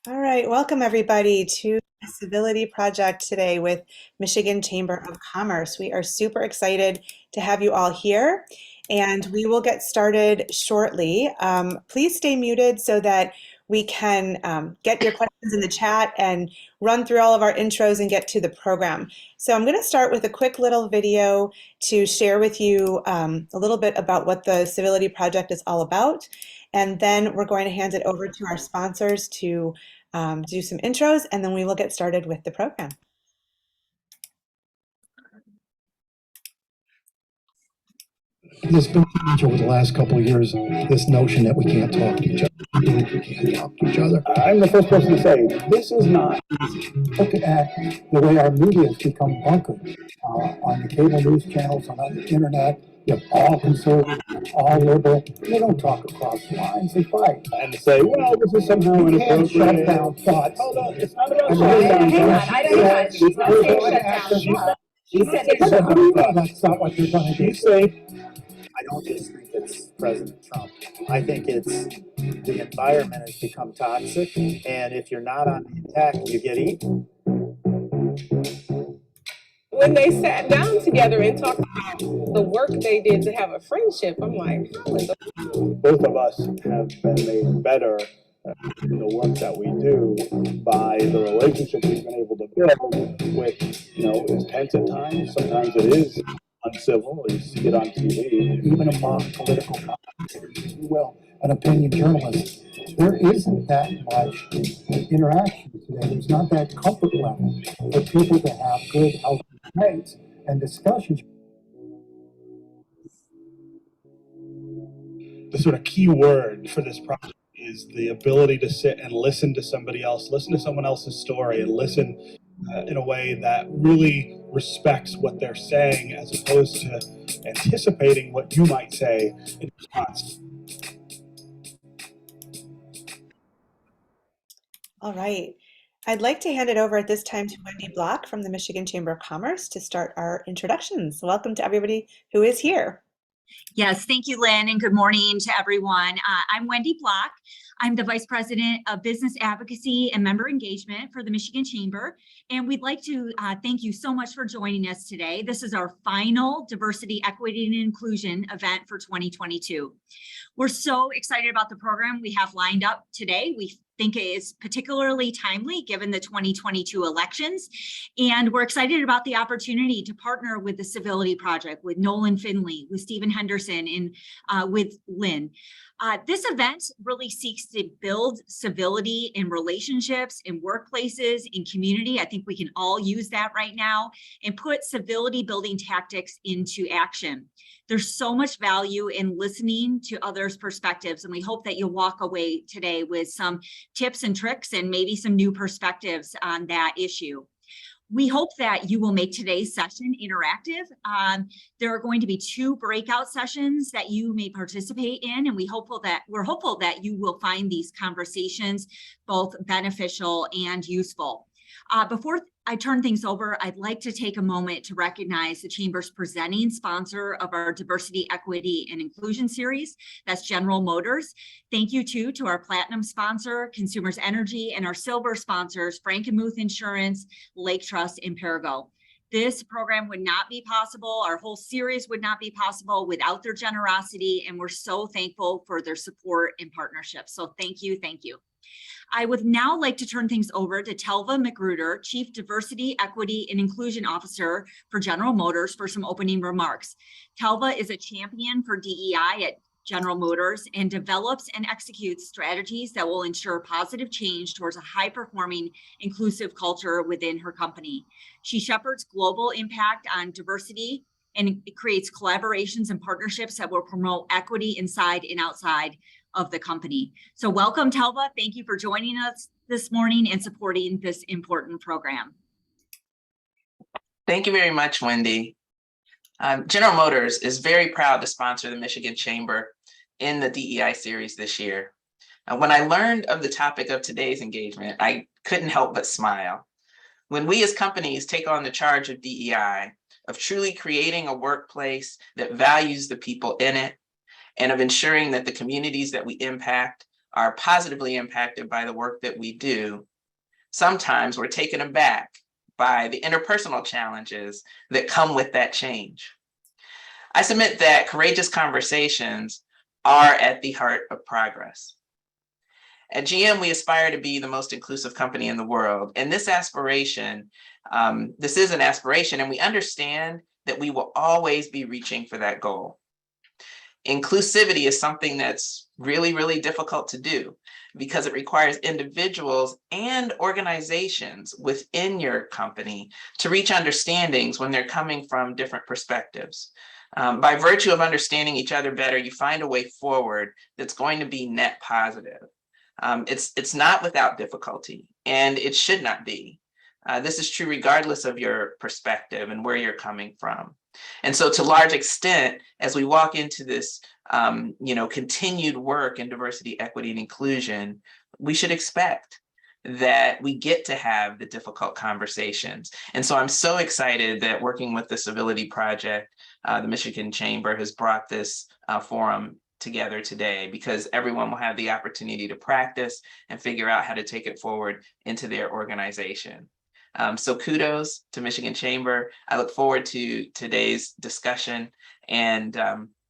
All right, welcome everybody to the Civility Project today with Michigan Chamber of Commerce. We are super excited to have you all here, and we will get started shortly. Please stay muted so that we can get your questions in the chat and run through all of our intros and get to the program. So I'm going to start with a quick little video to share with you a little bit about what the Civility Project is all about, and then we're going to hand it over to our sponsors to do some intros, and then we will get started with the program. There's been too much over the last couple of years, this notion that we can't talk to each other. We can't talk to each other. I'm the first person to say, this is not easy. Look at the way our media has become bunkered on the cable news channels, on the internet. They're all conservative, all liberal. They don't talk across lines, they fight. And say, well, this is somehow inappropriate. Shut down thoughts. Hold on, it's not about shutting down thoughts. Hang on, she's not saying shut down thoughts. She said it's that's not what you're going to do. Say, I don't just think it's President Trump. I think it's the environment has become toxic, and if you're not on the attack, you get eaten. When they sat down together and talked about the work they did to have a friendship, I'm like, how in the Both of us have been made better in the work that we do by the relationship we've been able to build, which, is tense at times. Sometimes it is uncivil. You see it on TV. Even among political commentators, if you will, an opinion journalist, there isn't that much interaction today. There's not that comfort level for people to have good, healthy debates and discussions. The sort of key word for this project is the ability to sit and listen to somebody else, listen to someone else's story, and listen in a way that really respects what they're saying as opposed to anticipating what you might say in response. All right. I'd like to hand it over at this time to Wendy Block from the Michigan Chamber of Commerce to start our introductions. Welcome to everybody who is here. Yes, thank you, Lynn, and good morning to everyone. I'm Wendy Block. I'm the Vice President of Business Advocacy and Member Engagement for the Michigan Chamber, and we'd like to thank you so much for joining us today. This is our final Diversity, Equity, and Inclusion event for 2022. We're so excited about the program we have lined up today. We think it is particularly timely given the 2022 elections. And we're excited about the opportunity to partner with the Civility Project, with Nolan Finley, with Stephen Henderson, and with Lynn. This event really seeks to build civility in relationships, in workplaces, in community. I think we can all use that right now, and put civility building tactics into action. There's so much value in listening to others' perspectives, and we hope that you'll walk away today with some tips and tricks and maybe some new perspectives on that issue. We hope that you will make today's session interactive. There are going to be 2 breakout sessions that you may participate in, and we're hopeful that you will find these conversations both beneficial and useful. Before I turn things over, I'd like to take a moment to recognize the Chamber's presenting sponsor of our Diversity, Equity, and Inclusion series. That's General Motors. Thank you too to our Platinum sponsor, Consumers Energy, and our Silver sponsors, Frankenmuth Insurance, Lake Trust, and Perigo. This program would not be possible, our whole series would not be possible without their generosity, and we're so thankful for their support and partnership. So thank you, thank you. I would now like to turn things over to Telva Magruder, Chief Diversity, Equity, and Inclusion Officer for General Motors, for some opening remarks. Telva is a champion for DEI at General Motors and develops and executes strategies that will ensure positive change towards a high-performing, inclusive culture within her company. She shepherds global impact on diversity and it creates collaborations and partnerships that will promote equity inside and outside of the company. So welcome, Telva. Thank you for joining us this morning and supporting this important program. Thank you very much, Wendy. General Motors is very proud to sponsor the Michigan Chamber in the DEI series this year. When I learned of the topic of today's engagement, I couldn't help but smile. When we as companies take on the charge of DEI, of truly creating a workplace that values the people in it, and of ensuring that the communities that we impact are positively impacted by the work that we do, sometimes we're taken aback by the interpersonal challenges that come with that change. I submit that courageous conversations are at the heart of progress. At GM, we aspire to be the most inclusive company in the world. And this aspiration, this is an aspiration, and we understand that we will always be reaching for that goal. Inclusivity is something that's really, really difficult to do because it requires individuals and organizations within your company to reach understandings when they're coming from different perspectives. By virtue of understanding each other better, you find a way forward that's going to be net positive. It's not without difficulty, and it should not be. This is true regardless of your perspective and where you're coming from. And so to a large extent, as we walk into this continued work in diversity, equity, and inclusion, we should expect that we get to have the difficult conversations. And so I'm so excited that working with the Civility Project, the Michigan Chamber has brought this forum together today, because everyone will have the opportunity to practice and figure out how to take it forward into their organization. So kudos to Michigan Chamber. I look forward to today's discussion, and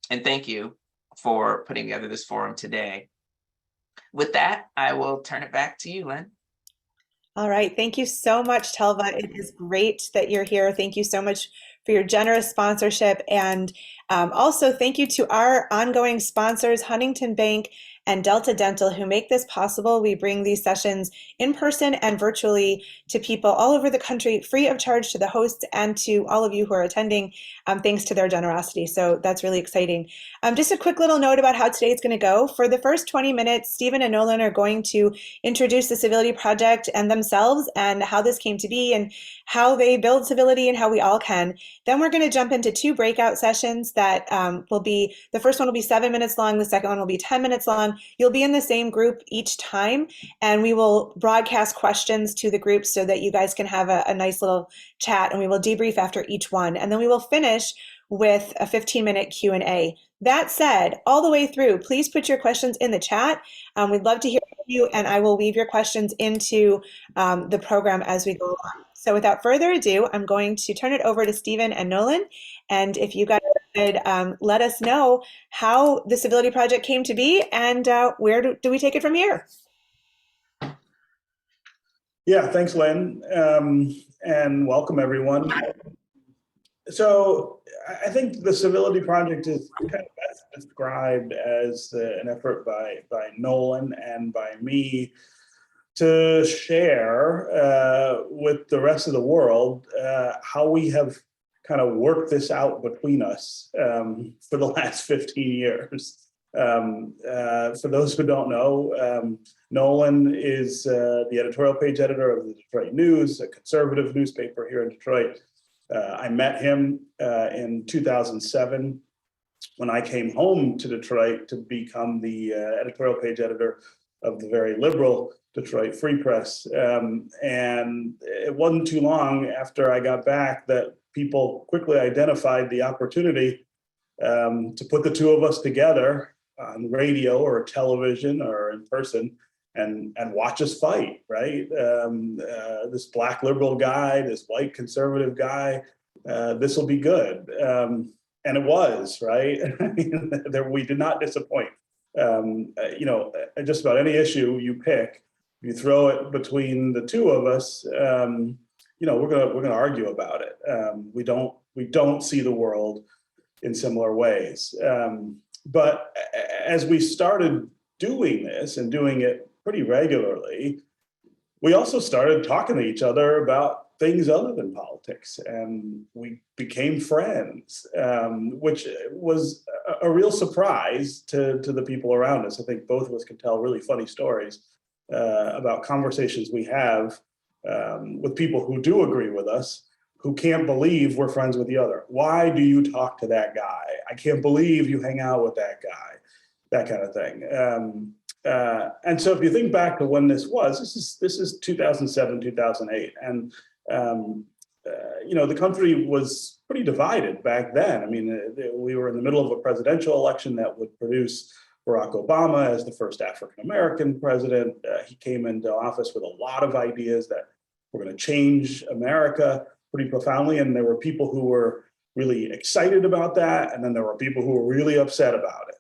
thank you for putting together this forum today. With that, I will turn it back to you, Lynn. All right. Thank you so much, Telva. It is great that you're here. Thank you so much for your generous sponsorship. And also thank you to our ongoing sponsors, Huntington Bank and Delta Dental, who make this possible. We bring these sessions in person and virtually to people all over the country, free of charge to the hosts and to all of you who are attending, thanks to their generosity. So that's really exciting. Just a quick little note about how today is going to go. For the first 20 minutes, Stephen and Nolan are going to introduce the Civility Project and themselves and how this came to be and how they build civility and how we all can. Then we're going to jump into 2 breakout sessions that will be, the first one will be 7 minutes long, the second one will be 10 minutes long. You'll be in the same group each time, and we will broadcast questions to the group so that you guys can have a nice little chat, and we will debrief after each one. And then we will finish with a 15-minute Q&A. That said, all the way through, please put your questions in the chat. We'd love to hear from you, and I will weave your questions into the program as we go along. So without further ado, I'm going to turn it over to Stephen and Nolan. And if you guys could let us know how the Civility Project came to be and where do we take it from here? Yeah, thanks, Lynn, and welcome everyone. So I think the Civility Project is kind of best described as an effort by Nolan and by me to share with the rest of the world how we have kind of worked this out between us for the last 15 years. For those who don't know, Nolan is the editorial page editor of the Detroit News, a conservative newspaper here in Detroit. I met him in 2007 when I came home to Detroit to become the editorial page editor of the very liberal Detroit Free Press. And it wasn't too long after I got back that people quickly identified the opportunity to put the two of us together on radio or television or in person and watch us fight, right? This black liberal guy, this white conservative guy, this will be good. And it was, right? I mean, we did not disappoint. Just about any issue you pick, you throw it between the two of us, we're gonna argue about it. We don't see the world in similar ways. But as we started doing this and doing it pretty regularly, we also started talking to each other about things other than politics, and we became friends, which was a real surprise to the people around us. I think both of us can tell really funny stories about conversations we have with people who do agree with us, who can't believe we're friends with the other. Why do you talk to that guy? I can't believe you hang out with that guy, that kind of thing. And so if you think back to when this is 2007, 2008. And, the country was pretty divided back then. I mean, we were in the middle of a presidential election that would produce Barack Obama as the first African-American president. He came into office with a lot of ideas that were going to change America pretty profoundly. And there were people who were really excited about that. And then there were people who were really upset about it.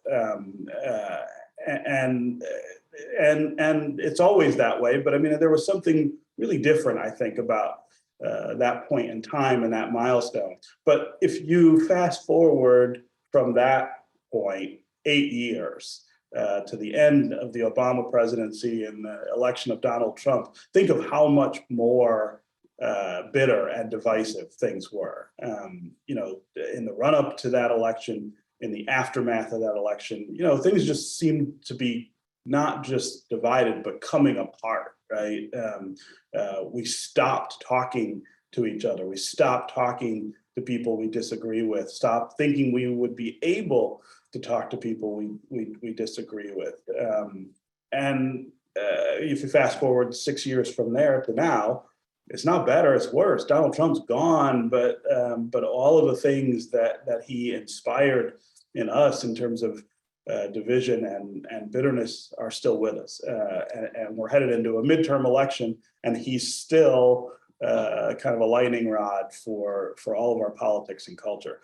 And it's always that way. But I mean, there was something really different, I think, about that point in time and that milestone. But if you fast forward from that point 8 years to the end of the Obama presidency and the election of Donald Trump, think of how much more bitter and divisive things were. You know, in the run up to that election, in the aftermath of that election, you know, things just seemed to be not just divided, but coming apart, right? We stopped talking to each other. We stopped talking to people we disagree with, stopped thinking we would be able to talk to people we disagree with. And if you fast forward 6 years from there to now, it's not better, it's worse. Donald Trump's gone, but all of the things that he inspired in us in terms of division and bitterness are still with us. And we're headed into a midterm election, and he's still kind of a lightning rod for all of our politics and culture.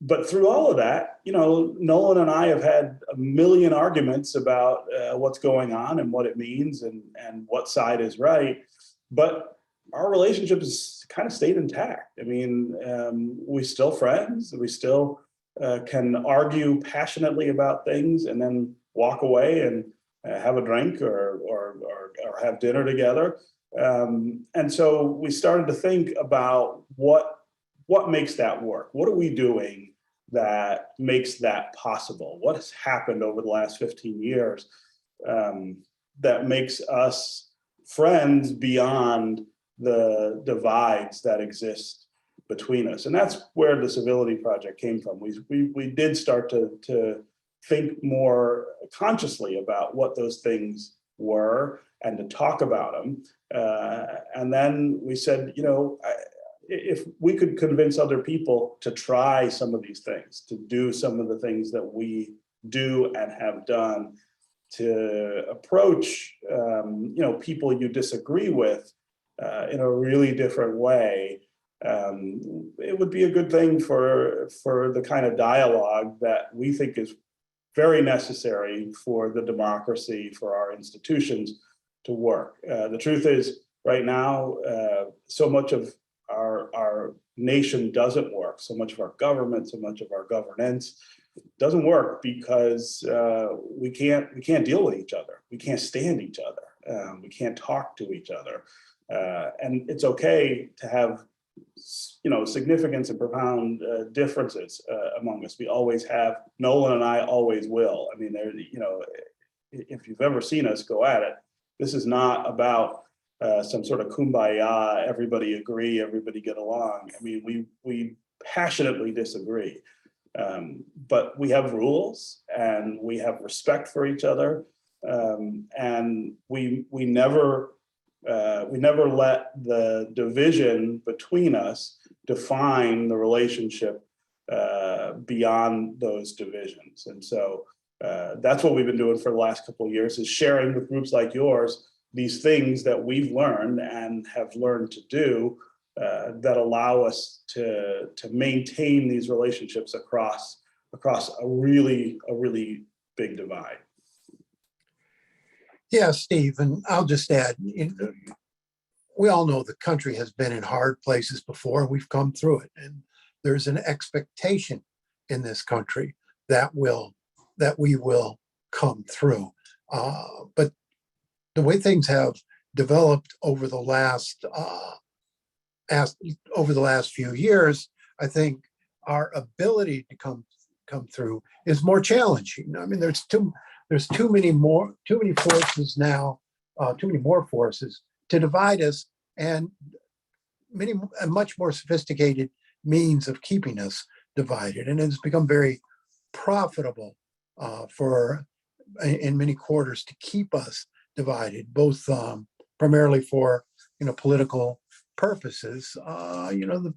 But through all of that, you know, Nolan and I have had a million arguments about what's going on and what it means and what side is right. But our relationship has kind of stayed intact. I mean, we're still friends. We still can argue passionately about things and then walk away and have a drink or have dinner together. And so we started to think about what makes that work. What are we doing that makes that possible? What has happened over the last 15 years that makes us friends beyond the divides that exist between us? And that's where the Civility Project came from. We did start to think more consciously about what those things were and to talk about them. And then we said, you know, if we could convince other people to try some of these things, to do some of the things that we do and have done, to approach, you know, people you disagree with in a really different way, it would be a good thing for the kind of dialogue that we think is very necessary for the democracy, for our institutions to work. The truth is, right now, so much of our nation doesn't work. So much of our government, so much of our governance doesn't work because we can't deal with each other. We can't stand each other. We can't talk to each other. And it's okay to have, you know, significance and profound differences among us. We always have. Nolan and I always will. I mean, there, you know, if you've ever seen us go at it, this is not about some sort of kumbaya, everybody agree, everybody get along. I mean, we passionately disagree, but we have rules and we have respect for each other, and we never let the division between us define the relationship beyond those divisions. And so that's what we've been doing for the last couple of years, is sharing with groups like yours these things that we've learned and have learned to do that allow us to maintain these relationships across a really big divide. Yeah, Steve, and I'll just add, we all know the country has been in hard places before, and we've come through it. And there's an expectation in this country that we will come through. But the way things have developed over the last few years, I think our ability to come through is more challenging. I mean, there's too many forces now, too many more forces to divide us, and a much more sophisticated means of keeping us divided. And it's become very profitable in many quarters to keep us divided, both primarily for political purposes.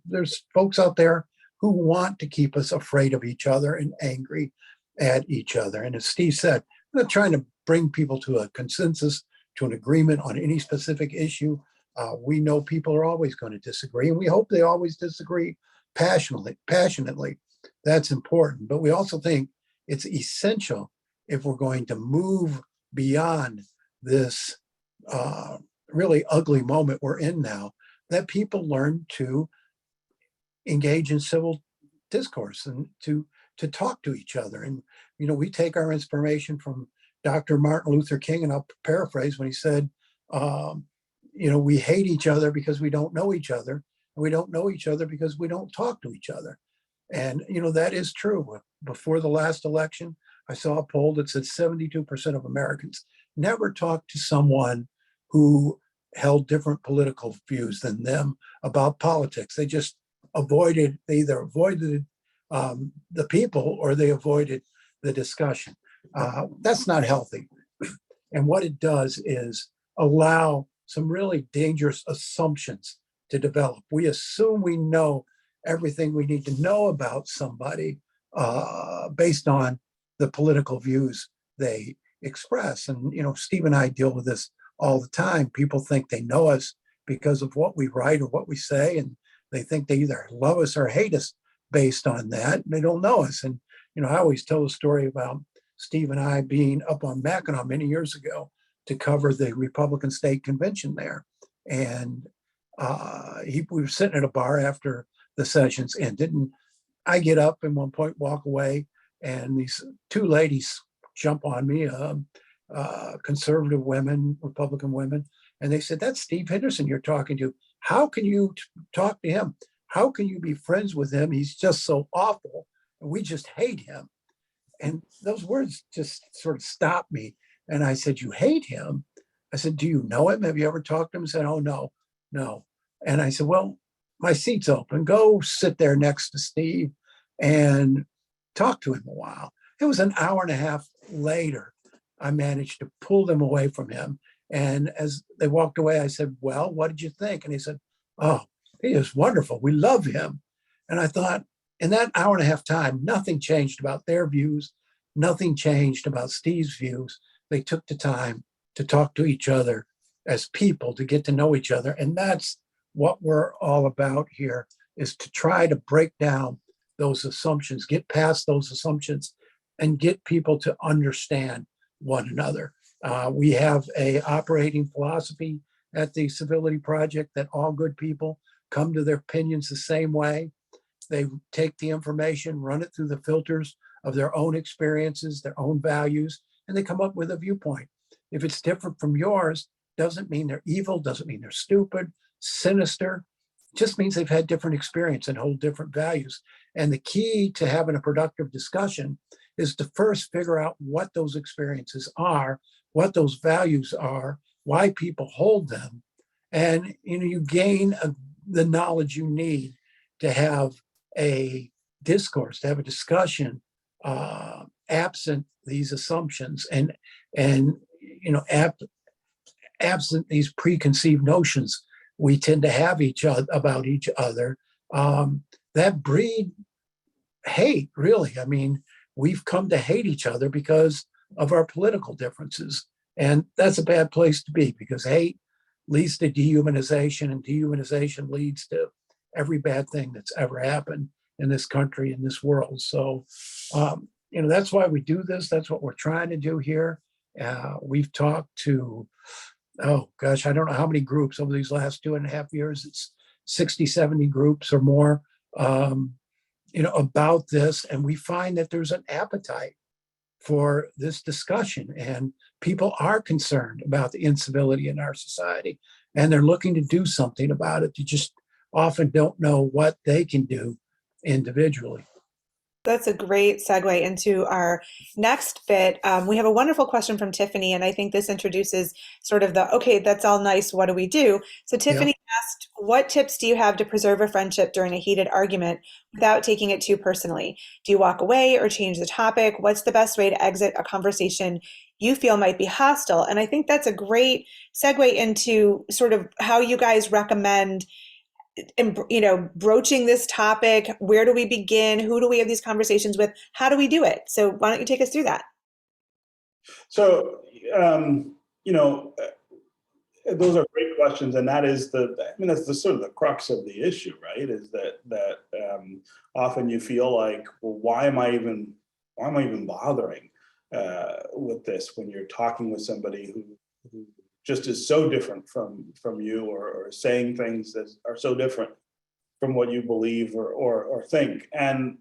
There's folks out there who want to keep us afraid of each other and angry at each other. And as Steve said, We're not trying to bring people to a consensus, to an agreement on any specific issue. We know people are always going to disagree, and we hope they always disagree passionately. That's important. But we also think it's essential, if we're going to move beyond this really ugly moment we're in now, that people learn to engage in civil discourse and to talk to each other. And we take our inspiration from Dr. Martin Luther King, and I'll paraphrase when he said, we hate each other because we don't know each other, and we don't know each other because we don't talk to each other. And that is true. Before the last election, I saw a poll that said 72% of Americans never talked to someone who held different political views than them about politics. They just they either avoided the people or they avoided the discussion. That's not healthy. And what it does is allow some really dangerous assumptions to develop. We assume we know everything we need to know about somebody based on the political views they express. And, Steve and I deal with this all the time. People think they know us because of what we write or what we say, and they think they either love us or hate us based on that. They don't know us. And, I always tell a story about Steve and I being up on Mackinac many years ago to cover the Republican state convention there. And we were sitting at a bar after the sessions, and I get up and one point walk away, and these two ladies jump on me, conservative women, Republican women, and they said, "That's Steve Henderson you're talking to. How can you talk to him? How can you be friends with him? He's just so awful, and we just hate him." And those words just sort of stopped me. And I said, "You hate him?" I said, "Do you know him? Have you ever talked to him?" He said, "Oh, no. And I said, "Well, my seat's open. Go sit there next to Steve and talk to him a while." It was an hour and a half later, I managed to pull them away from him. And as they walked away, I said, "Well, what did you think?" And he said, "Oh, he is wonderful. We love him." And I thought, in that hour and a half time, nothing changed about their views. Nothing changed about Steve's views. They took the time to talk to each other as people, to get to know each other. And that's what we're all about here, is to try to break down those assumptions, get past those assumptions, and get people to understand one another. We have a operating philosophy at the Civility Project that all good people come to their opinions the same way. They take the information, run it through the filters of their own experiences, their own values, and they come up with a viewpoint. If it's different from yours, doesn't mean they're evil, doesn't mean they're stupid, sinister. It just means they've had different experience and hold different values. And the key to having a productive discussion is to first figure out what those experiences are, what those values are, why people hold them. And you gain the knowledge you need to have a discourse, to have a discussion, absent these assumptions and absent these preconceived notions we tend to have about each other, that breed hate, really. I mean, we've come to hate each other because of our political differences. And that's a bad place to be, because hate leads to dehumanization, and dehumanization leads to every bad thing that's ever happened in this country, in this world. So, that's why we do this. That's what we're trying to do here. We've talked to, oh gosh, I don't know how many groups over these last 2.5 years. It's 60, 70 groups or more, about this. And we find that there's an appetite for this discussion, and people are concerned about the incivility in our society, and they're looking to do something about it. They just often don't know what they can do individually. That's a great segue into our next bit. We have a wonderful question from Tiffany, and I think this introduces sort of okay, that's all nice. What do we do? So Tiffany asked, what tips do you have to preserve a friendship during a heated argument without taking it too personally? Do you walk away or change the topic? What's the best way to exit a conversation you feel might be hostile? And I think that's a great segue into sort of how you guys recommend broaching this topic. Where do we begin? Who do we have these conversations with? How do we do it? So why don't you take us through that? So, you know, those are great questions, and that is that's the sort of the crux of the issue, right? Is that often you feel like, well, why am I even bothering with this when you're talking with somebody who just is so different from you, or saying things that are so different from what you believe or think. And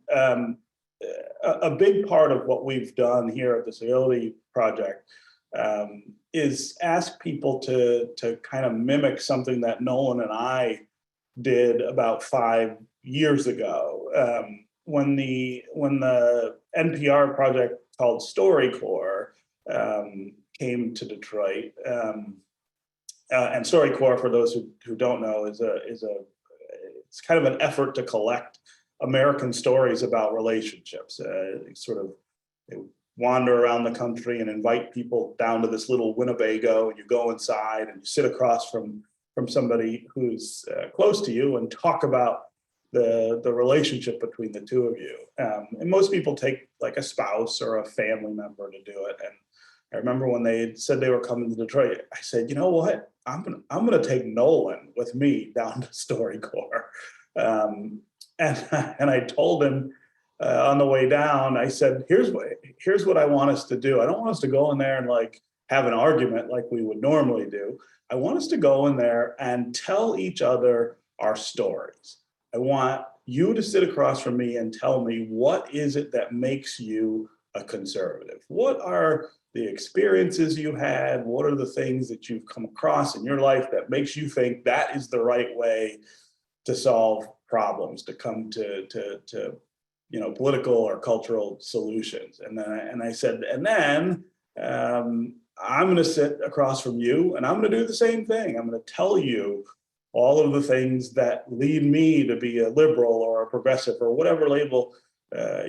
a big part of what we've done here at the Civility Project is ask people to kind of mimic something that Nolan and I did about 5 years ago, when the NPR project called Storycorps came to Detroit. And Storycorps, for those who don't know, it's kind of an effort to collect American stories about relationships. They wander around the country and invite people down to this little Winnebago, and you go inside and you sit across from somebody who's close to you and talk about the relationship between the two of you. And most people take like a spouse or a family member to do it. And I remember when they said they were coming to Detroit, I said, you know what? I'm gonna take Nolan with me down to Storycorps. And I told him on the way down, I said, here's what I want us to do. I don't want us to go in there and like have an argument like we would normally do. I want us to go in there and tell each other our stories. I want you to sit across from me and tell me, what is it that makes you a conservative? What are the experiences you had? What are the things that you've come across in your life that makes you think that is the right way to solve problems, to come to political or cultural solutions? And I said, and then I'm going to sit across from you, and I'm going to do the same thing. I'm going to tell you all of the things that lead me to be a liberal or a progressive or whatever label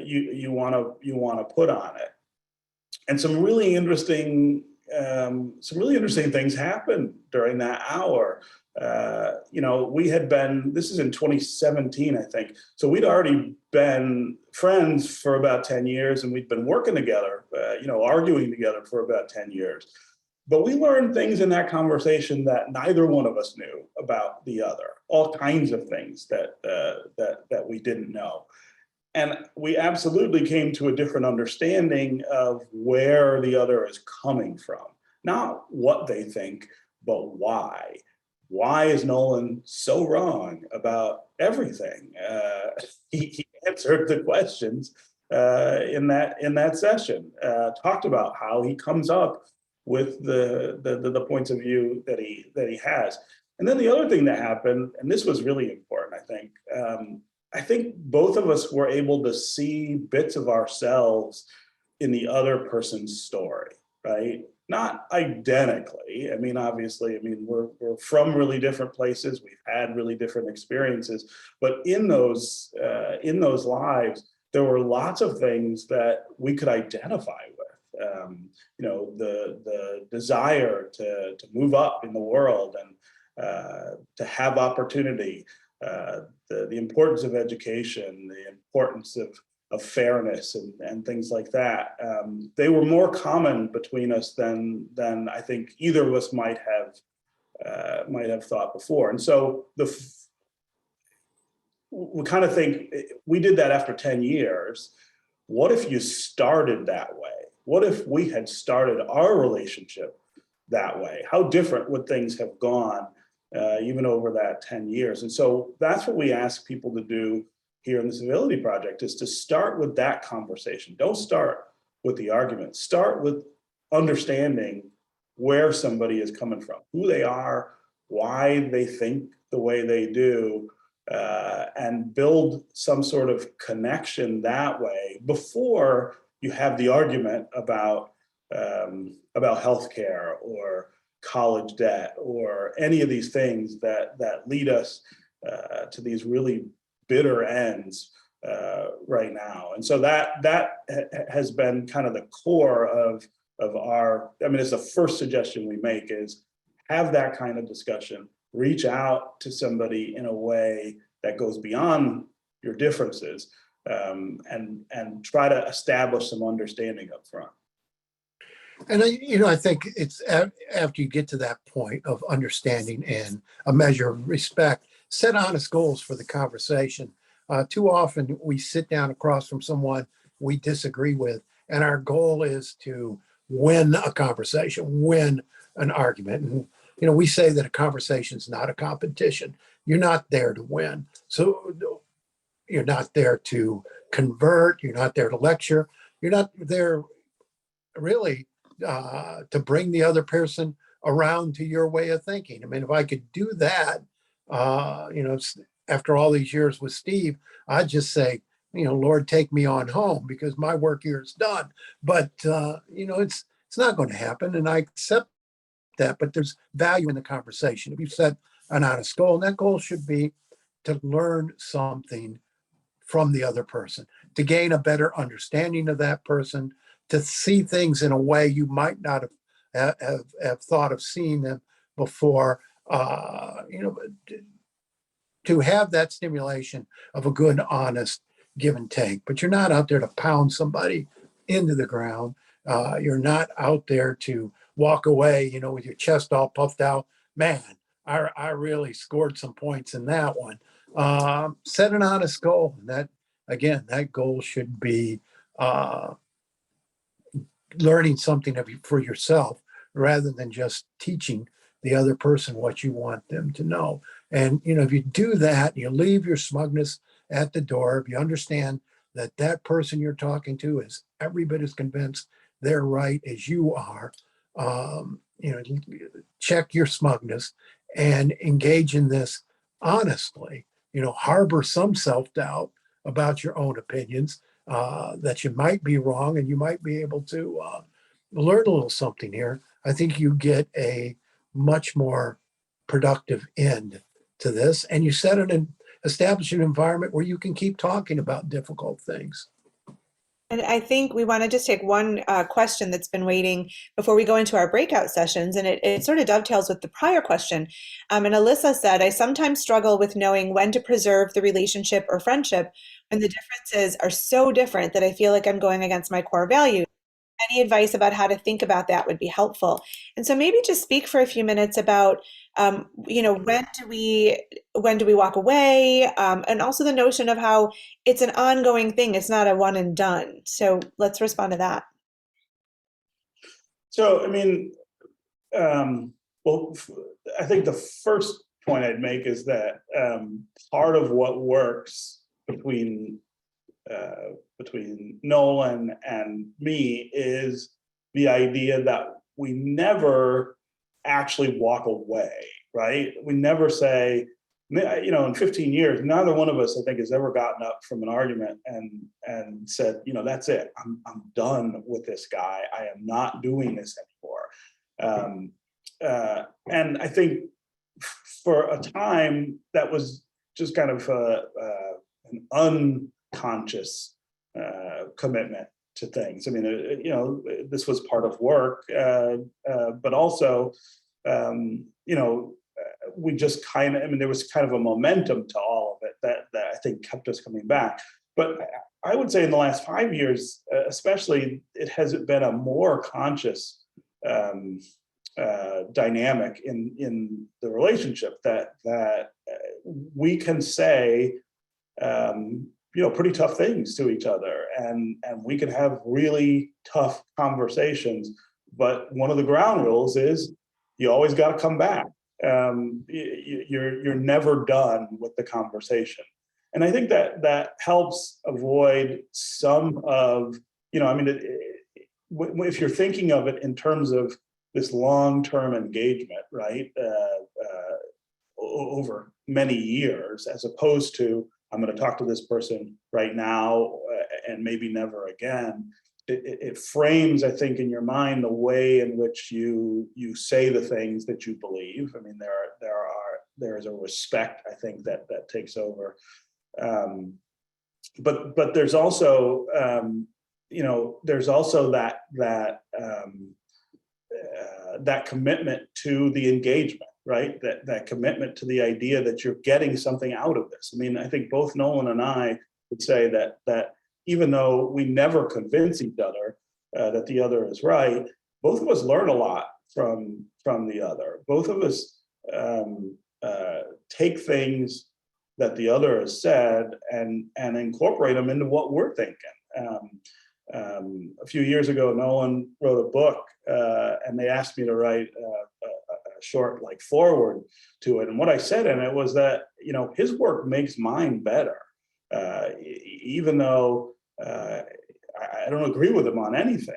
you want to put on it. And some really interesting things happened during that hour. We had been, this is in 2017, I think. So we'd already been friends for about 10 years, and we'd been working together, arguing together for about 10 years. But we learned things in that conversation that neither one of us knew about the other, all kinds of things that we didn't know. And we absolutely came to a different understanding of where the other is coming from. Not what they think, but why. Why is Nolan so wrong about everything? He answered the questions in that session, talked about how he comes up with the points of view that he has. And then the other thing that happened, and this was really important, I think both of us were able to see bits of ourselves in the other person's story, right? Not identically. Obviously, we're from really different places. We've had really different experiences, but in those lives, there were lots of things that we could identify with. The desire to move up in the world and to have opportunity. The importance of education, the importance of fairness and things like that. They were more common between us than I think either of us might have thought before. And so we kind of think we did that after 10 years. What if you started that way? What if we had started our relationship that way? How different would things have gone even over that 10 years? And so that's what we ask people to do here in the Civility Project, is to start with that conversation. Don't start with the argument. Start with understanding where somebody is coming from, who they are, why they think the way they do, and build some sort of connection that way before you have the argument about healthcare or college debt or any of these things that lead us to these really bitter ends right now. And so that has been kind of the core of our, it's the first suggestion we make, is have that kind of discussion, reach out to somebody in a way that goes beyond your differences, and try to establish some understanding up front. And I think it's after you get to that point of understanding and a measure of respect, set honest goals for the conversation. Too often we sit down across from someone we disagree with, and our goal is to win a conversation, win an argument. And we say that a conversation is not a competition. You're not there to win. So you're not there to convert. You're not there to lecture. You're not there really to bring the other person around to your way of thinking. I mean, if I could do that, after all these years with Steve, I'd just say, Lord, take me on home because my work here is done. But it's not going to happen, and I accept that. But there's value in the conversation. If you set an honest goal, and that goal should be to learn something from the other person, to gain a better understanding of that person, to see things in a way you might not have thought of seeing them before. To have that stimulation of a good, honest give and take. But you're not out there to pound somebody into the ground. You're not out there to walk away, with your chest all puffed out. Man, I really scored some points in that one. Set an honest goal. And that goal should be learning something for yourself rather than just teaching the other person what you want them to know. And, if you do that, you leave your smugness at the door. If you understand that person you're talking to is every bit as convinced they're right as you are, check your smugness and engage in this honestly. Harbor some self-doubt about your own opinions, that you might be wrong and you might be able to learn a little something here. I think you get a much more productive end to this, and you establish an environment where you can keep talking about difficult things. And I think we want to just take one question that's been waiting before we go into our breakout sessions, and it sort of dovetails with the prior question. And Alyssa said, I sometimes struggle with knowing when to preserve the relationship or friendship when the differences are so different that I feel like I'm going against my core values. Any advice about how to think about that would be helpful. And so maybe just speak for a few minutes about, when do we walk away, and also the notion of how it's an ongoing thing. It's not a one and done. So let's respond to that. So, I mean, I think the first point I'd make is that part of what works between Nolan and me is the idea that we never actually walk away, right? We never say, in 15 years, neither one of us, I think, has ever gotten up from an argument and said, that's it. I'm done with this guy. I am not doing this anymore. And I think for a time that was just kind of an unconscious commitment to things. I mean, this was part of work, but also, we just there was kind of a momentum to all of it that I think kept us coming back. But I would say in the last 5 years, especially, it has been a more conscious dynamic in the relationship that we can say, pretty tough things to each other, and we can have really tough conversations. But one of the ground rules is you always got to come back. You're never done with the conversation, and I think that helps avoid some of if you're thinking of it in terms of this long-term engagement, right, over many years, as opposed to I'm going to talk to this person right now and maybe never again. It frames, I think, in your mind the way in which you say the things that you believe. I mean, there is a respect, I think, that takes over. But there's also that commitment to the engagement, right? That commitment to the idea that you're getting something out of this. I mean, I think both Nolan and I would say that even though we never convince each other that the other is right, both of us learn a lot from the other. Both of us take things that the other has said and incorporate them into what we're thinking. A few years ago, Nolan wrote a book, and they asked me to write a short like foreword to it. And what I said in it was that, you know, his work makes mine better, even though I don't agree with him on anything.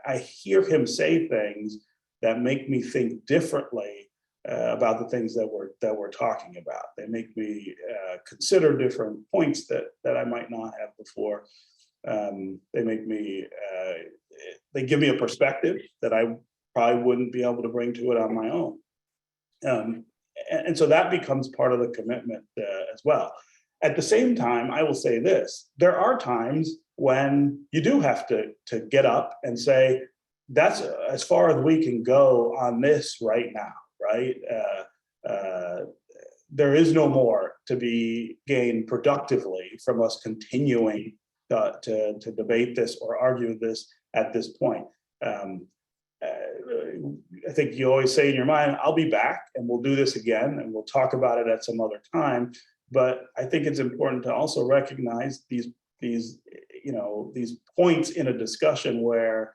I hear him say things that make me think differently about the things that we're talking about. They make me consider different points that I might not have before. They make me, they give me a perspective that I probably wouldn't be able to bring to it on my own. And so that becomes part of the commitment as well. At the same time, I will say this: there are times when you do have to get up and say, that's as far as we can go on this right now, right? There is no more to be gained productively from us continuing to debate this or argue this at this point. I think you always say in your mind, I'll be back and we'll do this again and we'll talk about it at some other time. But I think it's important to also recognize these points in a discussion where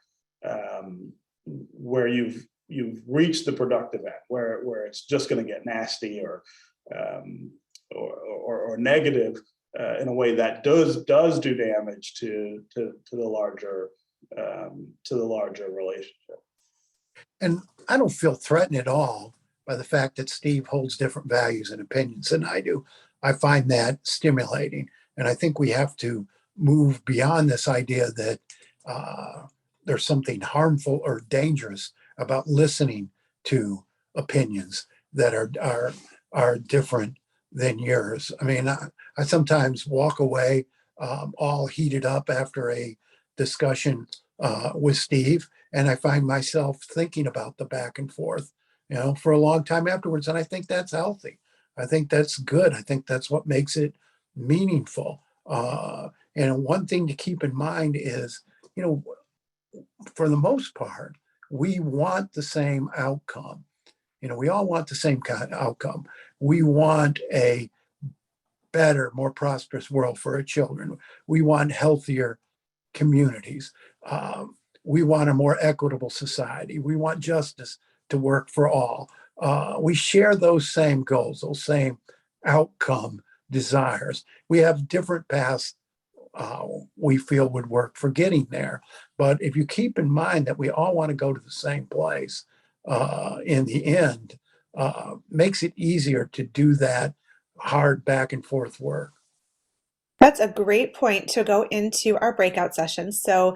you've reached the productive end, where it's just going to get nasty or negative in a way that does do damage to the larger relationship. And I don't feel threatened at all by the fact that Steve holds different values and opinions than I do. I find that stimulating. And I think we have to move beyond this idea that there's something harmful or dangerous about listening to opinions that are different than yours. I mean, I sometimes walk away all heated up after a discussion with Steve, and I find myself thinking about the back and forth, you know, for a long time afterwards. And I think that's healthy. I think that's good. I think that's what makes it meaningful. And one thing to keep in mind is, you know, for the most part, we want the same outcome. You know, we all want the same kind of outcome. We want a better, more prosperous world for our children. We want healthier communities. We want a more equitable society. We want justice to work for all. We share those same goals, those same outcome desires. We have different paths we feel would work for getting there. But if you keep in mind that we all want to go to the same place in the end, makes it easier to do that hard back and forth work. That's a great point to go into our breakout sessions. So,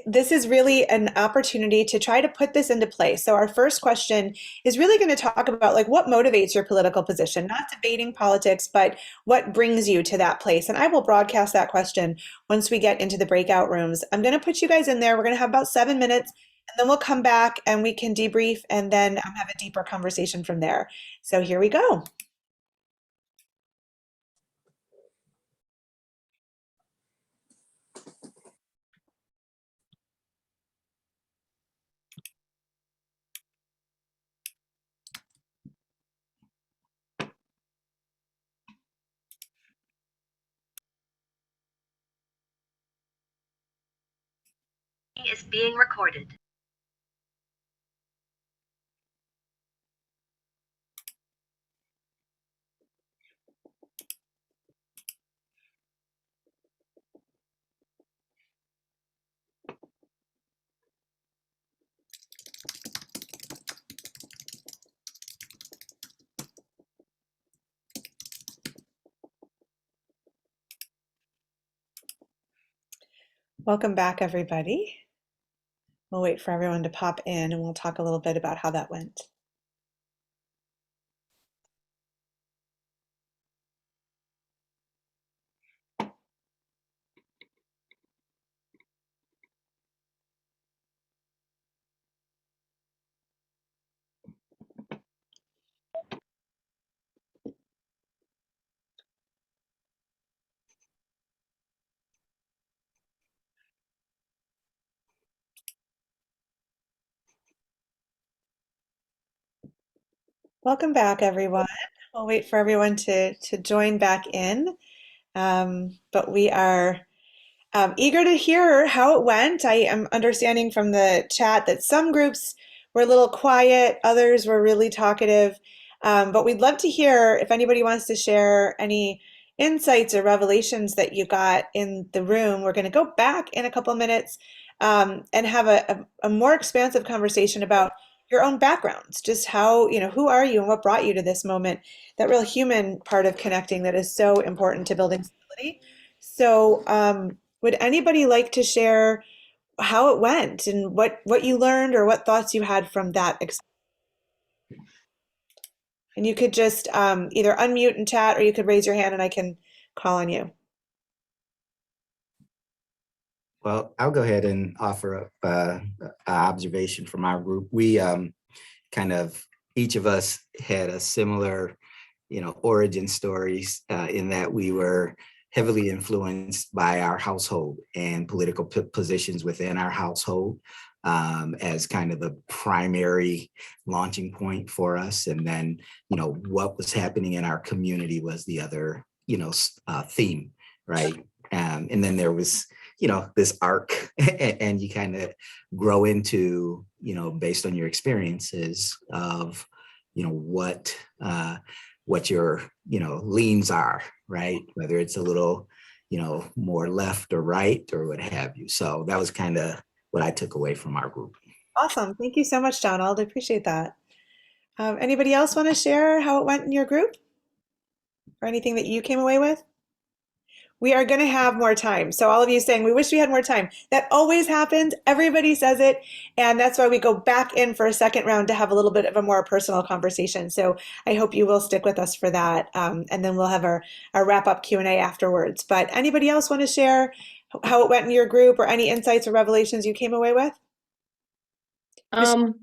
this is really an opportunity to try to put this into place. So, our first question is really going to talk about like what motivates your political position, not debating politics, but what brings you to that place. And I will broadcast that question once we get into the breakout rooms. I'm going to put you guys in there. We're going to have about 7 minutes, and then we'll come back and we can debrief and then have a deeper conversation from there. So, here we go. Is being recorded. Welcome back, everybody. We'll wait for everyone to pop in and we'll talk a little bit about how that went. Welcome back, everyone. We'll wait for everyone to join back in. But we are eager to hear how it went. I am understanding from the chat that some groups were a little quiet, others were really talkative. But we'd love to hear if anybody wants to share any insights or revelations that you got in the room. We're going to go back in a couple of minutes and have a more expansive conversation about your own backgrounds, just how, who are you and what brought you to this moment, that real human part of connecting that is so important to building stability. So, would anybody like to share how it went and what you learned or what thoughts you had from that experience? And you could just either unmute and chat, or you could raise your hand and I can call on you. Well, I'll go ahead and offer up an observation from our group. We kind of, each of us had a similar, origin stories in that we were heavily influenced by our household and political positions within our household as kind of the primary launching point for us. And then, what was happening in our community was the other, theme, right? And then there was, this arc and you kind of grow into, based on your experiences of, what your, leans are, right? Whether it's a little, more left or right or what have you. So that was kind of what I took away from our group. Awesome. Thank you so much, Donald. I appreciate that. Anybody else want to share how it went in your group or anything that you came away with? We are going to have more time. So all of you saying, we wish we had more time. That always happens. Everybody says it. And that's why we go back in for a second round to have a little bit of a more personal conversation. So I hope you will stick with us for that. And then we'll have our wrap-up Q&A afterwards. But anybody else want to share how it went in your group or any insights or revelations you came away with? I'm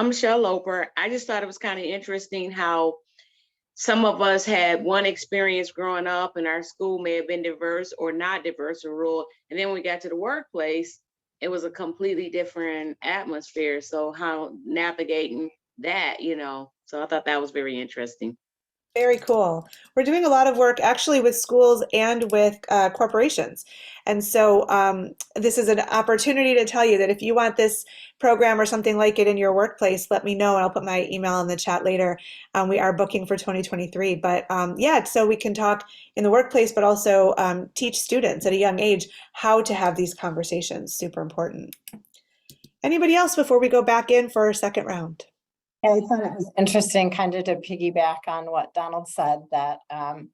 Michelle Loper. I just thought it was kind of interesting how some of us had one experience growing up and our school may have been diverse or not diverse or rural. And then when we got to the workplace, it was a completely different atmosphere. So how navigating that, so I thought that was very interesting. Very cool. We're doing a lot of work actually with schools and with corporations. And so this is an opportunity to tell you that if you want this program or something like it in your workplace, let me know and I'll put my email in the chat later. We are booking for 2023. But yeah, so we can talk in the workplace, but also teach students at a young age how to have these conversations. Super important. Anybody else before we go back in for our second round? Yeah, I thought it was interesting kind of to piggyback on what Donald said, that,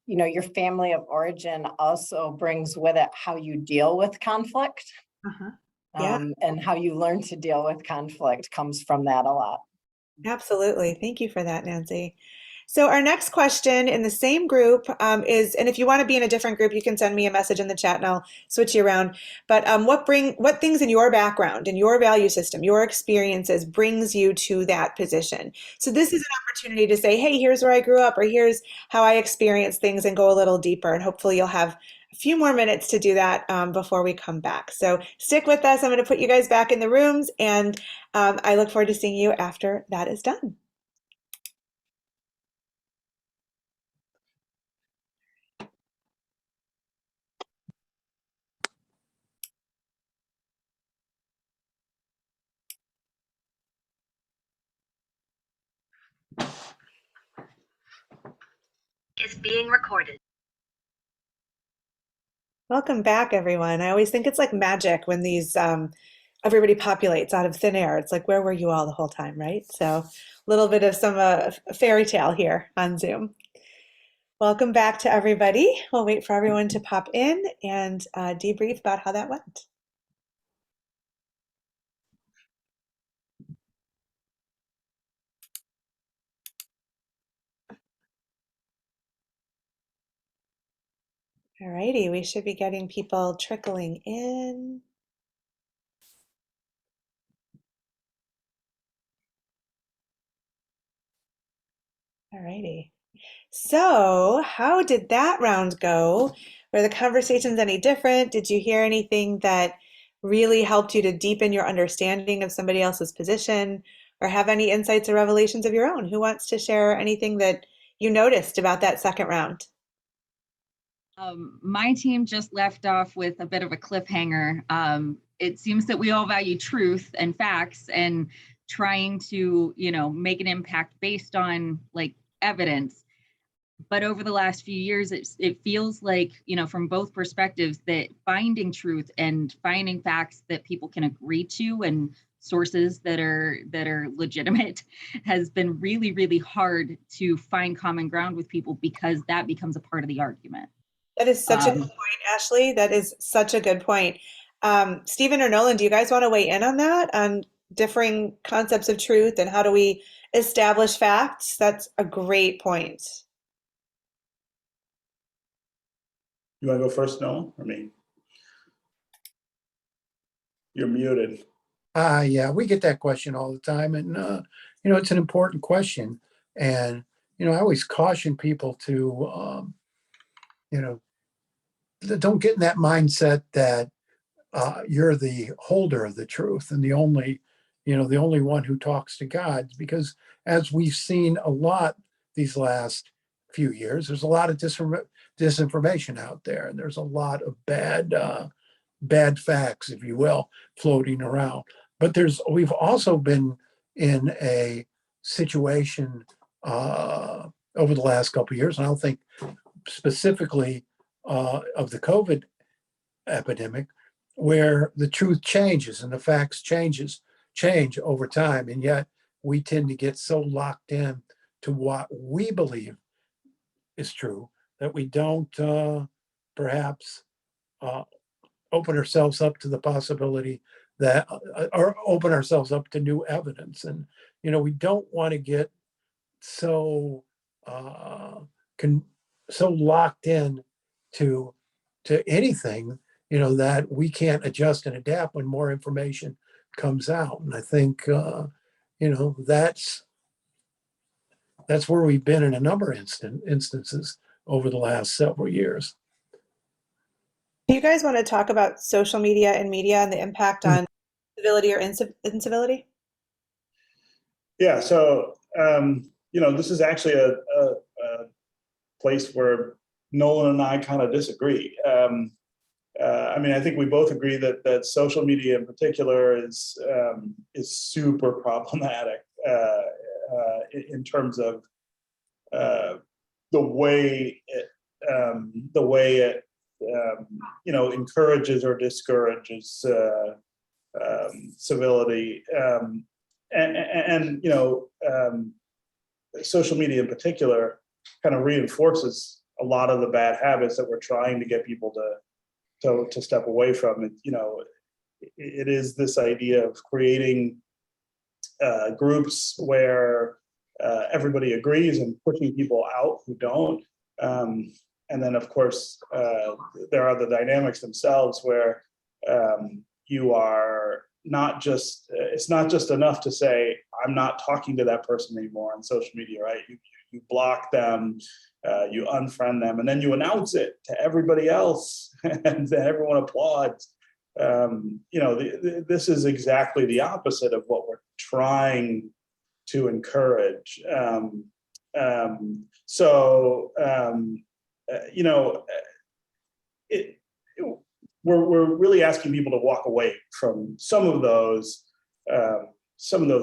your family of origin also brings with it how you deal with conflict. Yeah. And how you learn to deal with conflict comes from that a lot. Absolutely. Thank you for that, Nancy. So our next question in the same group is, and if you want to be in a different group, you can send me a message in the chat and I'll switch you around. But what things in your background, in your value system, your experiences brings you to that position? So this is an opportunity to say, hey, here's where I grew up, or here's how I experience things, and go a little deeper. And hopefully you'll have a few more minutes to do that before we come back. So stick with us. I'm going to put you guys back in the rooms, and I look forward to seeing you after that is done. Is being recorded. Welcome back, everyone. I always think it's like magic when these everybody populates out of thin air. It's like, where were you all the whole time, right? So a little bit of some fairy tale here on Zoom. Welcome back to everybody. We'll wait for everyone to pop in and debrief about how that went. All righty, we should be getting people trickling in. All righty. So how did that round go? Were the conversations any different? Did you hear anything that really helped you to deepen your understanding of somebody else's position? or have any insights or revelations of your own. Who wants to share anything that you noticed about that second round? My team just left off with a bit of a cliffhanger. It seems that we all value truth and facts and trying to, make an impact based on like evidence. But over the last few years, it feels like, from both perspectives, that finding truth and finding facts that people can agree to and sources that are legitimate has been really, really hard to find common ground with people, because that becomes a part of the argument. That is such a good point, Ashley. That is such a good point. Stephen or Nolan, do you guys want to weigh in on that, on differing concepts of truth and how do we establish facts? That's a great point. You want to go first, Nolan, or me? You're muted. Yeah, we get that question all the time. And, it's an important question. And, I always caution people to, don't get in that mindset that you're the holder of the truth and the only one who talks to God. Because as we've seen a lot these last few years, there's a lot of disinformation out there. And there's a lot of bad facts, if you will, floating around. But we've also been in a situation over the last couple of years, and I'll think specifically of the COVID epidemic, where the truth changes and the facts change over time, and yet we tend to get so locked in to what we believe is true that we don't perhaps open ourselves up to the possibility that, or open ourselves up to new evidence. And, we don't want to get so, so locked in to anything, that we can't adjust and adapt when more information comes out. And I think, that's where we've been in a number of instances over the last several years. Do you guys want to talk about social media and media and the impact on civility or incivility? Yeah, so this is actually a place where Nolan and I kind of disagree. I think we both agree that social media in particular is super problematic in terms of the way it encourages or discourages civility, and social media in particular kind of reinforces a lot of the bad habits that we're trying to get people to step away from. It is this idea of creating groups where everybody agrees and pushing people out who don't. And then, of course, there are the dynamics themselves where you are not just, it's not just enough to say, I'm not talking to that person anymore on social media, right? You block them, you unfriend them, and then you announce it to everybody else, and then everyone applauds. This is exactly the opposite of what we're trying to encourage. We're really asking people to walk away from some of those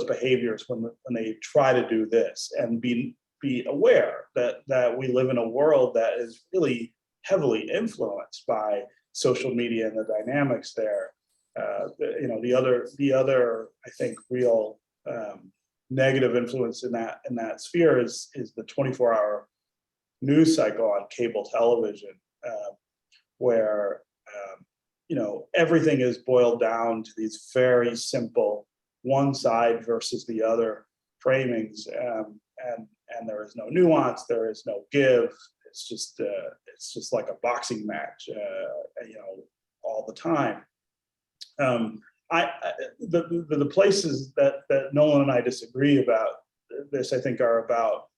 behaviors when they try to do this, and be aware that we live in a world that is really heavily influenced by social media and the dynamics there. The other I think real negative influence in that sphere is the 24-hour news cycle on cable television, where everything is boiled down to these very simple one side versus the other framings, and there is no nuance, there is no give. It's just like a boxing match, all the time. The places that Nolan and I disagree about this, I think, are about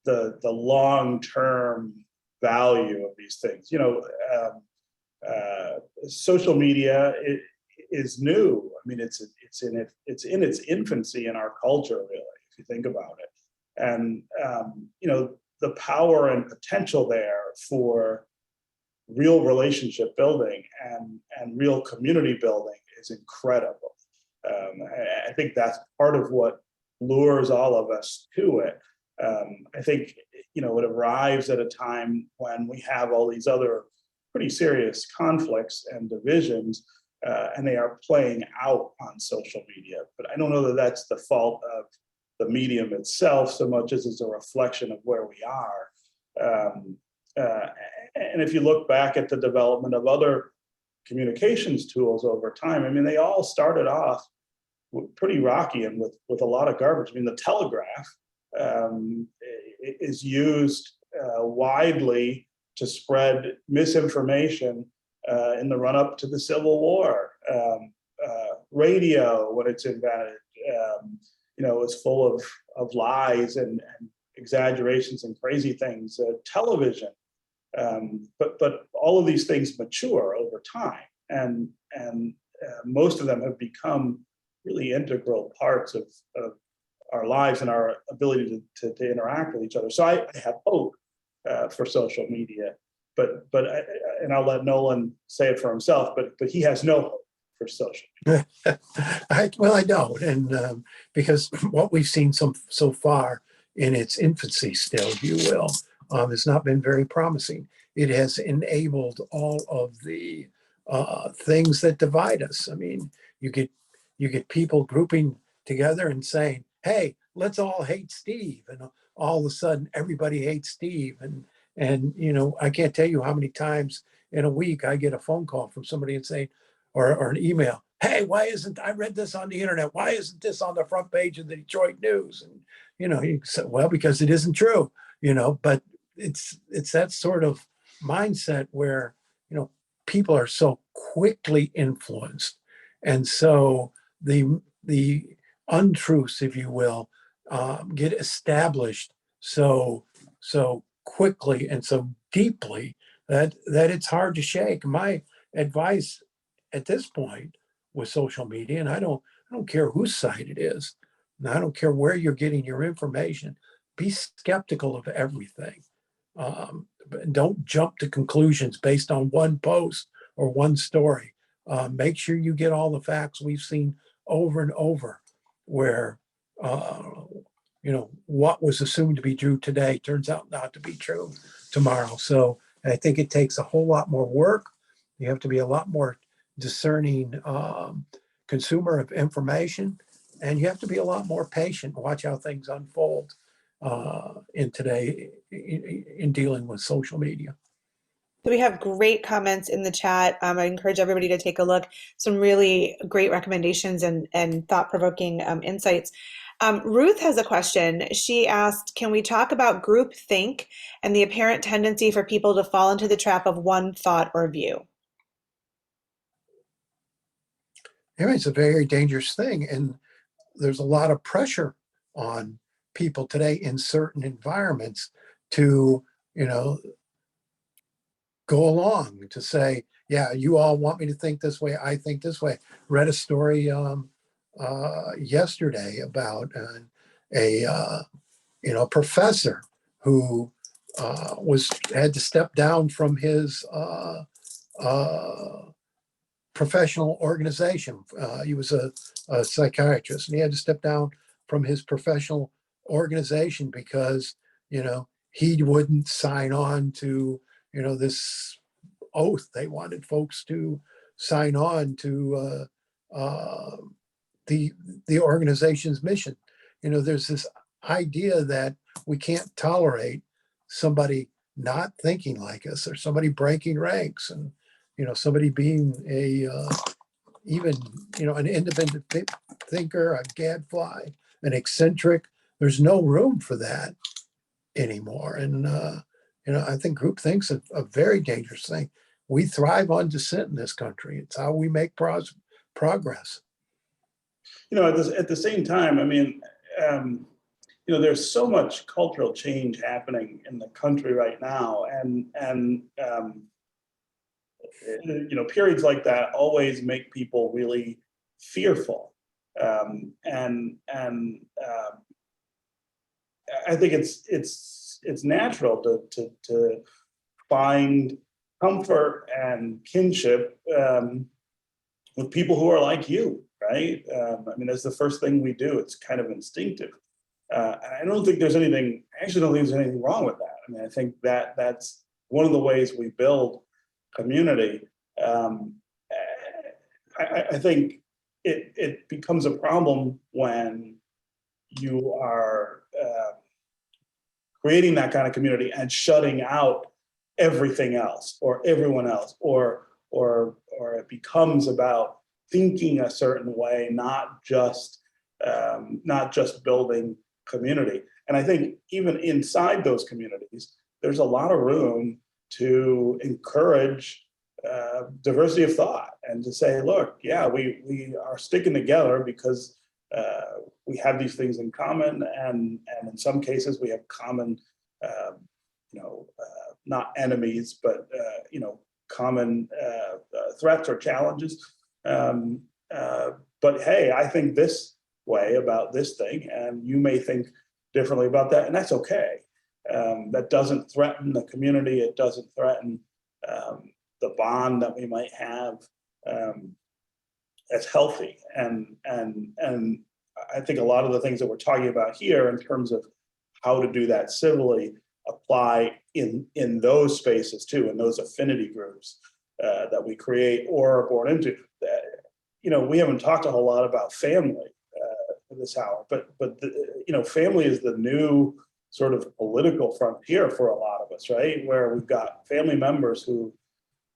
the long-term value of these things. Social media, is new. I mean, it's in its infancy in our culture, really, if you think about it. And the power and potential there for real relationship building and real community building is incredible. I think that's part of what lures all of us to it. I think it arrives at a time when we have all these other pretty serious conflicts and divisions, and they are playing out on social media. But I don't know that that's the fault of the medium itself so much as it's a reflection of where we are. And if you look back at the development of other communications tools over time, I mean, they all started off pretty rocky and with a lot of garbage. I mean, the telegraph is used widely to spread misinformation in the run-up to the Civil War. Radio, when it's invented, is full of lies and exaggerations and crazy things. Television, but all of these things mature over time, and most of them have become really integral parts of our lives and our ability to interact with each other. So I have hope for social media, but I'll let Nolan say it for himself, but he has no hope for social media. I don't, and because what we've seen so far in its infancy still, if you will, has not been very promising. It has enabled all of the things that divide us. I mean, you get people grouping together and saying, "Hey, let's all hate Steve," and all of a sudden everybody hates Steve. And I can't tell you how many times in a week I get a phone call from somebody and saying, or an email, "Hey, I read this on the internet. Why isn't this on the front page of the Detroit News?" And you say, well, because it isn't true. But it's that sort of mindset where people are so quickly influenced, and so the untruths, if you will, get established so quickly and so deeply that it's hard to shake. My advice at this point with social media, and I don't care whose site it is, and I don't care where you're getting your information, be skeptical of everything. Don't jump to conclusions based on one post or one story. Make sure you get all the facts. We've seen over and over where what was assumed to be true today turns out not to be true tomorrow. So I think it takes a whole lot more work. You have to be a lot more discerning consumer of information, and you have to be a lot more patient and watch how things unfold in dealing with social media. So we have great comments in the chat. I encourage everybody to take a look. Some really great recommendations and thought-provoking insights. Ruth has a question. She asked, can we talk about groupthink and the apparent tendency for people to fall into the trap of one thought or view? Yeah, it's a very dangerous thing. And there's a lot of pressure on people today in certain environments to, go along, to say, yeah, you all want me to think this way, I think this way. Read a story yesterday about a professor who had to step down from his professional organization. He was a psychiatrist, and he had to step down from his professional organization because he wouldn't sign on to this oath. They wanted folks to sign on to the organization's mission. There's this idea that we can't tolerate somebody not thinking like us, or somebody breaking ranks, and somebody being an independent thinker, a gadfly, an eccentric. There's no room for that anymore. And I think groupthink's a very dangerous thing. We thrive on dissent in this country. It's how we make progress. At the same time, I mean, there's so much cultural change happening in the country right now, and periods like that always make people really fearful. I think it's natural to find comfort and kinship with people who are like you, right? I mean, that's the first thing we do. It's kind of instinctive. And I don't think there's anything, I actually don't think there's anything wrong with that. I mean, I think that's one of the ways we build community. I think it becomes a problem when you are creating that kind of community and shutting out everything else or everyone else, or it becomes about thinking a certain way, not just building community. And I think even inside those communities, there's a lot of room to encourage diversity of thought and to say, look, yeah, we are sticking together because we have these things in common, and in some cases we have common, not enemies, but common threats or challenges. But hey, I think this way about this thing, and you may think differently about that, and that's okay. That doesn't threaten the community. It doesn't threaten the bond that we might have. It's healthy, and I think a lot of the things that we're talking about here in terms of how to do that civilly apply in those spaces too, in those affinity groups that we create or are born into. We haven't talked a whole lot about family this hour, but family is the new sort of political frontier for a lot of us, right? Where we've got family members who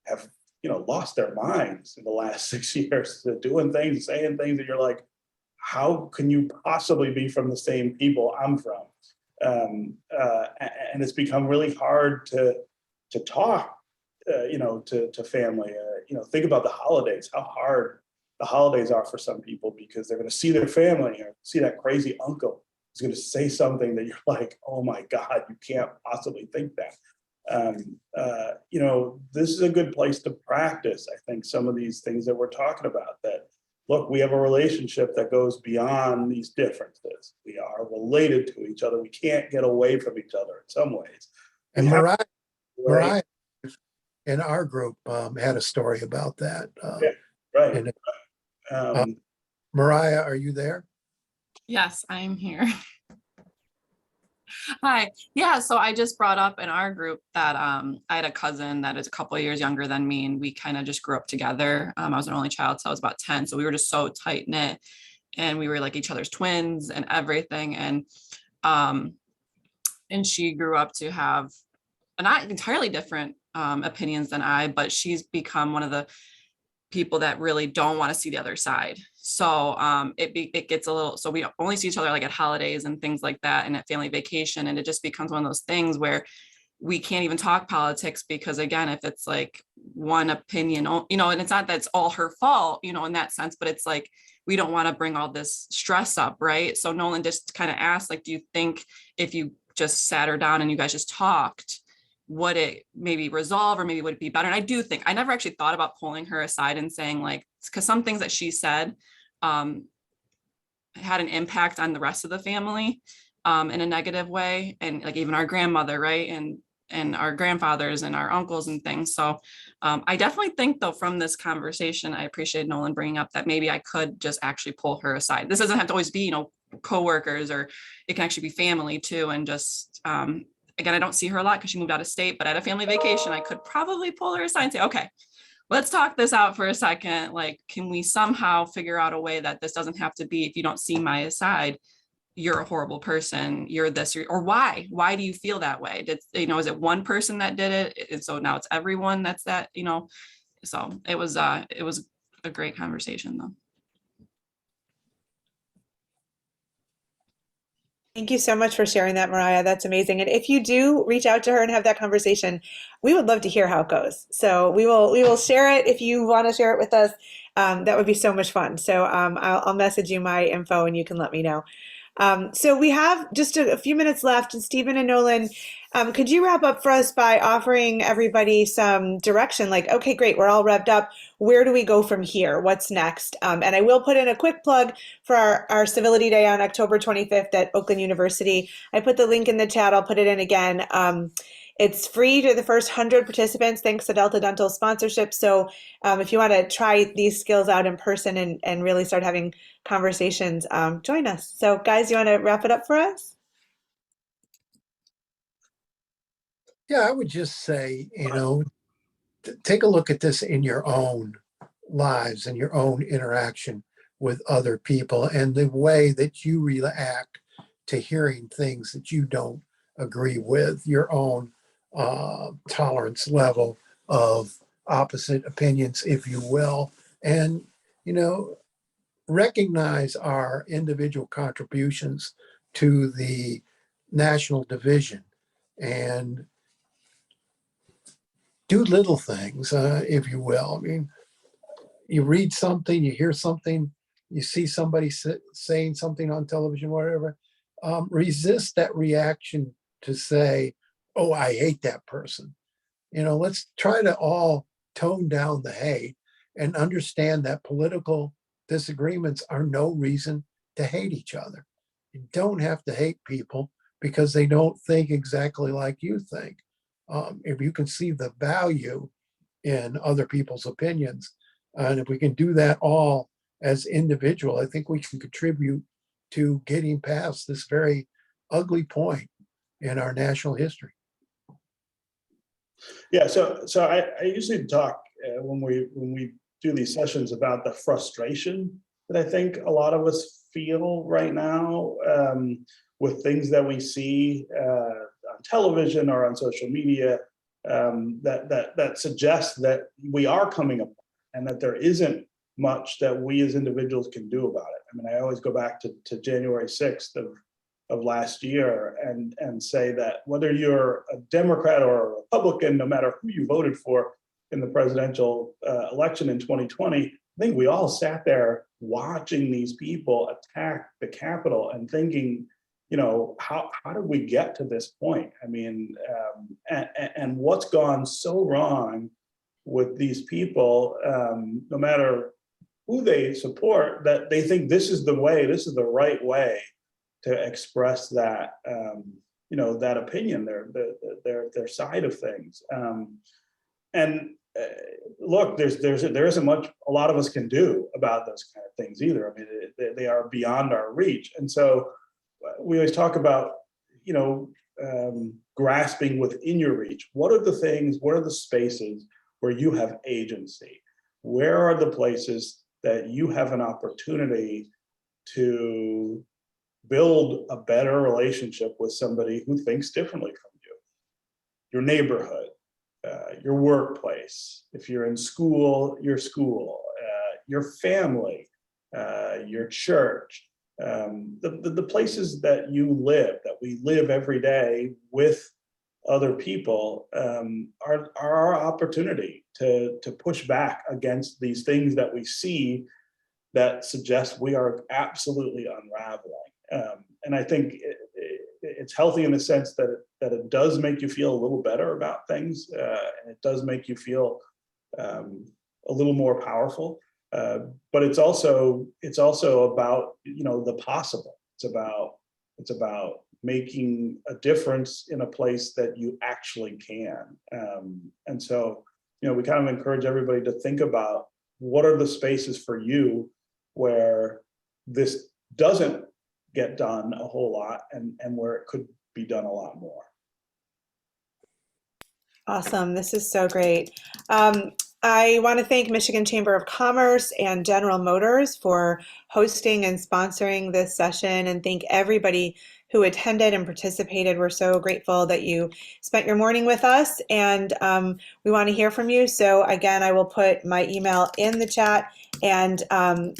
have lost their minds in the last 6 years, doing things, saying things that you're like, how can you possibly be from the same people I'm from? And it's become really hard to talk, to family. Think about the holidays, how hard the holidays are for some people, because they're going to see their family or see that crazy uncle who's going to say something that you're like, oh my God, you can't possibly think that. This is a good place to practice, I think, some of these things that we're talking about, that look, we have a relationship that goes beyond these differences. We are related to each other. We can't get away from each other in some ways. And Mariah in our group had a story about that. Yeah, right. Mariah, are you there? Yes, I'm here. Hi. Yeah, so I just brought up in our group that I had a cousin that is a couple of years younger than me, and we kind of just grew up together. I was an only child, so I was about 10. So we were just so tight knit, and we were like each other's twins and everything. And she grew up to have not entirely different opinions than I, but she's become one of the people that really don't want to see the other side. So it gets a little, so we only see each other like at holidays and things like that, and at family vacation. And it just becomes one of those things where we can't even talk politics, because again, if it's like one opinion, and it's not that it's all her fault, in that sense, but it's like, we don't want to bring all this stress up. Right. So Nolan just kind of asked, like, do you think if you just sat her down and you guys just talked, would it maybe resolve, or maybe would it be better? And I do think, I never actually thought about pulling her aside and saying, like, because some things that she said had an impact on the rest of the family in a negative way. And like even our grandmother, right? And our grandfathers and our uncles and things. So I definitely think, though, from this conversation, I appreciate Nolan bringing up that maybe I could just actually pull her aside. This doesn't have to always be, coworkers, or it can actually be family too. And just, again, I don't see her a lot because she moved out of state, but at a family vacation, I could probably pull her aside and say, okay, let's talk this out for a second. Like, can we somehow figure out a way that this doesn't have to be, if you don't see my side, you're a horrible person, you're this, or why do you feel that way? Is it one person that did it? And so now it's everyone that's that, so it was a great conversation though. Thank you so much for sharing that, Mariah. That's amazing. And if you do reach out to her and have that conversation, we would love to hear how it goes. So we will share it if you want to share it with us. That would be so much fun. So I'll message you my info and you can let me know. So we have just a few minutes left, and Stephen and Nolan, could you wrap up for us by offering everybody some direction? Like, okay, great, we're all revved up. Where do we go from here? What's next? And I will put in a quick plug for our Civility Day on October 25th at Oakland University. I put the link in the chat. I'll put it in again. It's free to the first 100 participants, thanks to Delta Dental sponsorship. So if you want to try these skills out in person and really start having conversations, join us. So guys, you want to wrap it up for us? Yeah, I would just say, take a look at this in your own lives and your own interaction with other people and the way that you react to hearing things that you don't agree with, your own tolerance level of opposite opinions, if you will. And, recognize our individual contributions to the national division and do little things, if you will. I mean, you read something, you hear something, you see somebody saying something on television, whatever, resist that reaction to say, oh, I hate that person. Let's try to all tone down the hate and understand that political disagreements are no reason to hate each other. You don't have to hate people because they don't think exactly like you think. If you can see the value in other people's opinions, and if we can do that all as individual, I think we can contribute to getting past this very ugly point in our national history. Yeah, so I usually talk when we do these sessions about the frustration that I think a lot of us feel right now with things that we see on television or on social media that suggests that we are coming apart and that there isn't much that we as individuals can do about it. I mean, I always go back to January 6th of last year and say that whether you're a Democrat or a Republican, no matter who you voted for in the presidential election in 2020, I think we all sat there watching these people attack the Capitol and thinking, how did we get to this point? I mean, and what's gone so wrong with these people, no matter who they support, that they think this is the right way to express that, that opinion, their side of things. Look, there isn't much a lot of us can do about those kind of things either. I mean, they are beyond our reach. And so we always talk about, grasping within your reach. What are the spaces where you have agency? Where are the places that you have an opportunity to build a better relationship with somebody who thinks differently from you? Your neighborhood, your workplace, if you're in school, your school, your family, your church, the places that you live, that we live every day with other people, are our opportunity to push back against these things that we see that suggest we are absolutely unraveling. And I think it's healthy in the sense that it does make you feel a little better about things, and it does make you feel a little more powerful. But it's also about the possible. It's about making a difference in a place that you actually can. And so we kind of encourage everybody to think about what are the spaces for you where this doesn't get done a whole lot and where it could be done a lot more. Awesome. This is so great. I want to thank Michigan Chamber of Commerce and General Motors for hosting and sponsoring this session, and thank everybody who attended and participated. We're so grateful that you spent your morning with us, and we want to hear from you. So again, I will put my email in the chat, and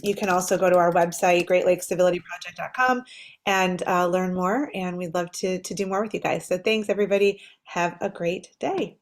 you can also go to our website, greatlakescivilityproject.com, and learn more, and we'd love to do more with you guys. So thanks, everybody. Have a great day.